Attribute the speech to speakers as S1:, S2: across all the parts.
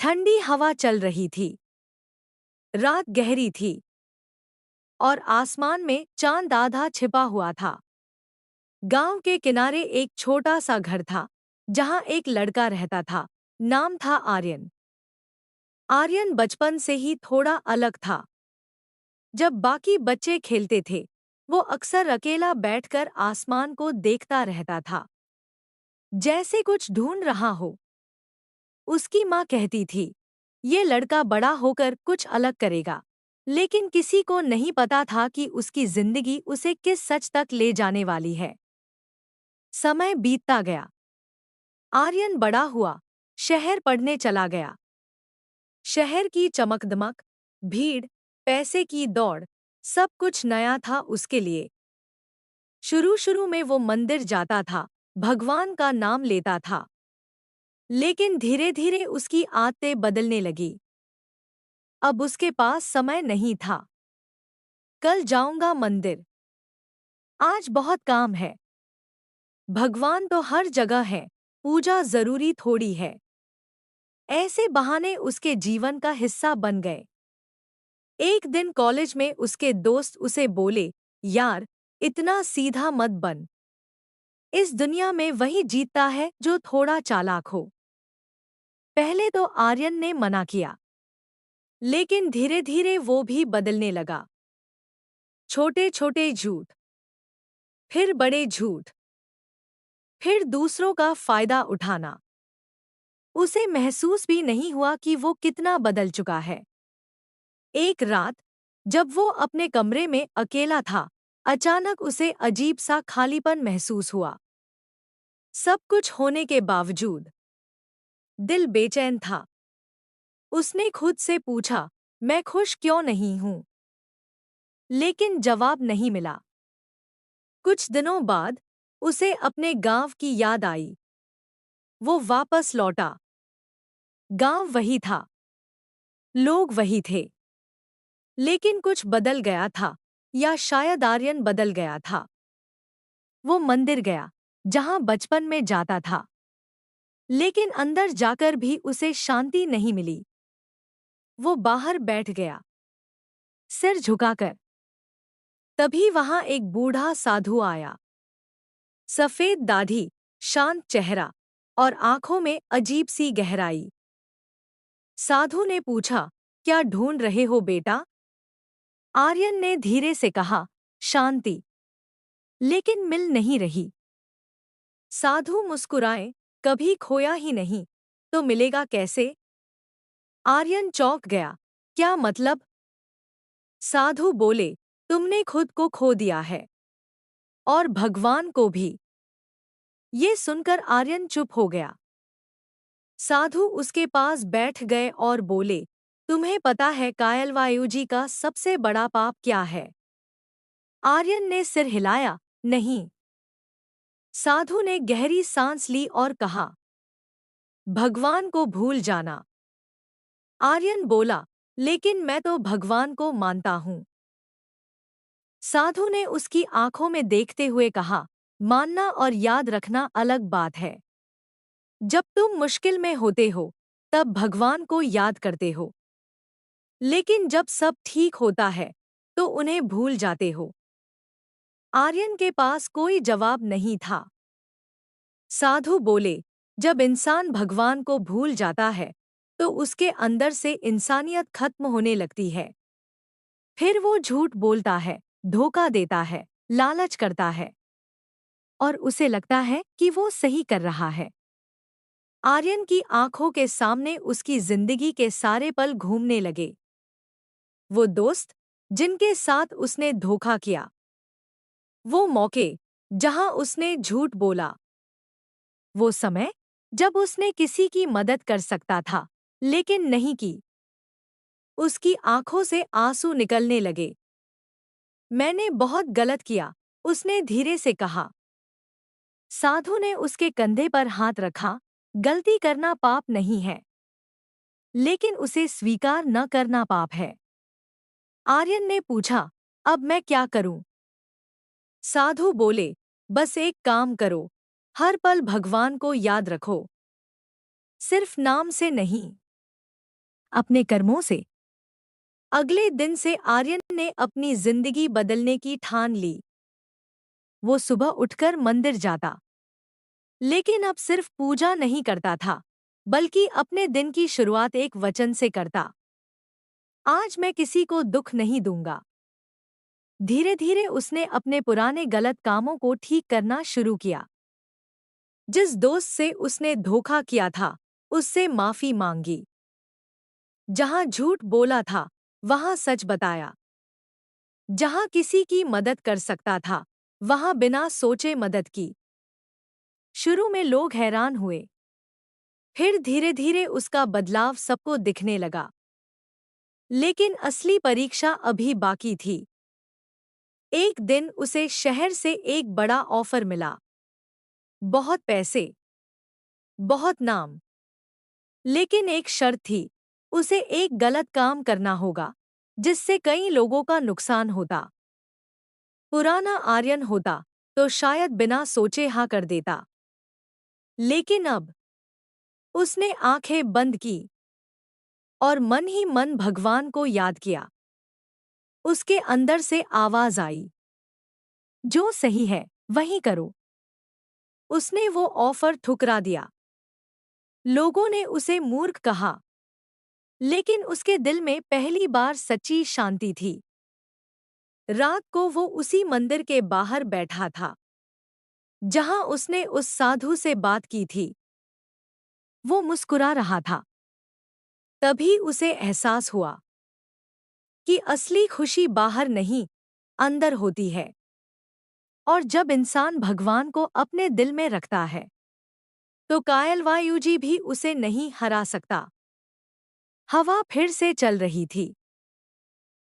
S1: ठंडी हवा चल रही थी। रात गहरी थी और आसमान में चांद आधा छिपा हुआ था। गांव के किनारे एक छोटा सा घर था जहां एक लड़का रहता था। नाम था आर्यन। आर्यन बचपन से ही थोड़ा अलग था। जब बाकी बच्चे खेलते थे वो अक्सर अकेला बैठकर आसमान को देखता रहता था, जैसे कुछ ढूंढ रहा हो। उसकी माँ कहती थी, ये लड़का बड़ा होकर कुछ अलग करेगा। लेकिन किसी को नहीं पता था कि उसकी जिंदगी उसे किस सच तक ले जाने वाली है। समय बीतता गया। आर्यन बड़ा हुआ, शहर पढ़ने चला गया। शहर की चमकदमक, भीड़, पैसे की दौड़, सब कुछ नया था उसके लिए। शुरू शुरू में वो मंदिर जाता था, भगवान का नाम लेता था। लेकिन धीरे धीरे उसकी आदतें बदलने लगी। अब उसके पास समय नहीं था। कल जाऊंगा मंदिर, आज बहुत काम है। भगवान तो हर जगह है, पूजा जरूरी थोड़ी है। ऐसे बहाने उसके जीवन का हिस्सा बन गए। एक दिन कॉलेज में उसके दोस्त उसे बोले, यार, इतना सीधा मत बन। इस दुनिया में वही जीतता है जो थोड़ा चालाक हो। पहले तो आर्यन ने मना किया, लेकिन धीरे धीरे वो भी बदलने लगा। छोटे छोटे झूठ, फिर बड़े झूठ, फिर दूसरों का फायदा उठाना। उसे महसूस भी नहीं हुआ कि वो कितना बदल चुका है। एक रात जब वो अपने कमरे में अकेला था, अचानक उसे अजीब सा खालीपन महसूस हुआ। सब कुछ होने के बावजूद दिल बेचैन था। उसने खुद से पूछा, मैं खुश क्यों नहीं हूं? लेकिन जवाब नहीं मिला। कुछ दिनों बाद उसे अपने गांव की याद आई। वो वापस लौटा। गांव वही था, लोग वही थे, लेकिन कुछ बदल गया था, या शायद आर्यन बदल गया था। वो मंदिर गया, जहां बचपन में जाता था, लेकिन अंदर जाकर भी उसे शांति नहीं मिली। वो बाहर बैठ गया, सिर झुकाकर। तभी वहां एक बूढ़ा साधु आया। सफेद दाढ़ी, शांत चेहरा और आंखों में अजीब सी गहराई। साधु ने पूछा, क्या ढूंढ रहे हो बेटा? आर्यन ने धीरे से कहा, शांति, लेकिन मिल नहीं रही। साधु मुस्कुराए, कभी खोया ही नहीं, तो मिलेगा कैसे? आर्यन चौंक गया, क्या मतलब? साधु बोले, तुमने खुद को खो दिया है, और भगवान को भी। ये सुनकर आर्यन चुप हो गया। साधु उसके पास बैठ गए और बोले, तुम्हें पता है कायलवायु जी का सबसे बड़ा पाप क्या है? आर्यन ने सिर हिलाया, नहीं। साधु ने गहरी सांस ली और कहा, भगवान को भूल जाना। आर्यन बोला, लेकिन मैं तो भगवान को मानता हूं। साधु ने उसकी आंखों में देखते हुए कहा, मानना और याद रखना अलग बात है। जब तुम मुश्किल में होते हो, तब भगवान को याद करते हो। लेकिन जब सब ठीक होता है, तो उन्हें भूल जाते हो। आर्यन के पास कोई जवाब नहीं था। साधु बोले, जब इंसान भगवान को भूल जाता है, तो उसके अंदर से इंसानियत खत्म होने लगती है। फिर वो झूठ बोलता है, धोखा देता है, लालच करता है, और उसे लगता है कि वो सही कर रहा है। आर्यन की आंखों के सामने उसकी जिंदगी के सारे पल घूमने लगे। वो दोस्त जिनके साथ उसने धोखा किया, वो मौके जहां उसने झूठ बोला, वो समय जब उसने किसी की मदद कर सकता था, लेकिन नहीं की। उसकी आंखों से आंसू निकलने लगे। मैंने बहुत गलत किया, उसने धीरे से कहा। साधु ने उसके कंधे पर हाथ रखा, गलती करना पाप नहीं है, लेकिन उसे स्वीकार न करना पाप है। आर्यन ने पूछा, अब मैं क्या करूं? साधु बोले, बस एक काम करो, हर पल भगवान को याद रखो। सिर्फ नाम से नहीं, अपने कर्मों से। अगले दिन से आर्यन ने अपनी जिंदगी बदलने की ठान ली। वो सुबह उठकर मंदिर जाता, लेकिन अब सिर्फ पूजा नहीं करता था, बल्कि अपने दिन की शुरुआत एक वचन से करता। आज मैं किसी को दुख नहीं दूंगा। धीरे धीरे उसने अपने पुराने गलत कामों को ठीक करना शुरू किया। जिस दोस्त से उसने धोखा किया था, उससे माफी मांगी। जहां झूठ बोला था, वहां सच बताया। जहां किसी की मदद कर सकता था, वहां बिना सोचे मदद की। शुरू में लोग हैरान हुए, फिर धीरे धीरे उसका बदलाव सबको दिखने लगा। लेकिन असली परीक्षा अभी बाकी थी। एक दिन उसे शहर से एक बड़ा ऑफर मिला। बहुत पैसे, बहुत नाम। लेकिन एक शर्त थी, उसे एक गलत काम करना होगा, जिससे कई लोगों का नुकसान होता। पुराना आर्यन होता तो शायद बिना सोचे हाँ कर देता। लेकिन अब उसने आंखें बंद की और मन ही मन भगवान को याद किया। उसके अंदर से आवाज आई, जो सही है वही करो। उसने वो ऑफर ठुकरा दिया। लोगों ने उसे मूर्ख कहा, लेकिन उसके दिल में पहली बार सच्ची शांति थी। रात को वो उसी मंदिर के बाहर बैठा था, जहां उसने उस साधु से बात की थी। वो मुस्कुरा रहा था। तभी उसे एहसास हुआ कि असली खुशी बाहर नहीं, अंदर होती है। और जब इंसान भगवान को अपने दिल में रखता है, तो कायलवायुजी भी उसे नहीं हरा सकता। हवा फिर से चल रही थी।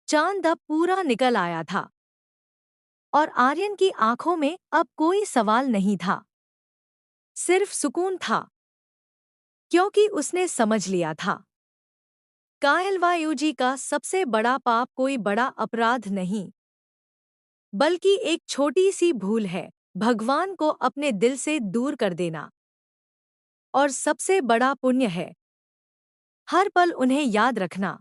S1: चांद अब पूरा निकल आया था और आर्यन की आंखों में अब कोई सवाल नहीं था, सिर्फ सुकून था, क्योंकि उसने समझ लिया था, कायलवायुजी का सबसे बड़ा पाप कोई बड़ा अपराध नहीं, बल्कि एक छोटी सी भूल है, भगवान को अपने दिल से दूर कर देना। और सबसे बड़ा पुण्य है हर पल उन्हें याद रखना,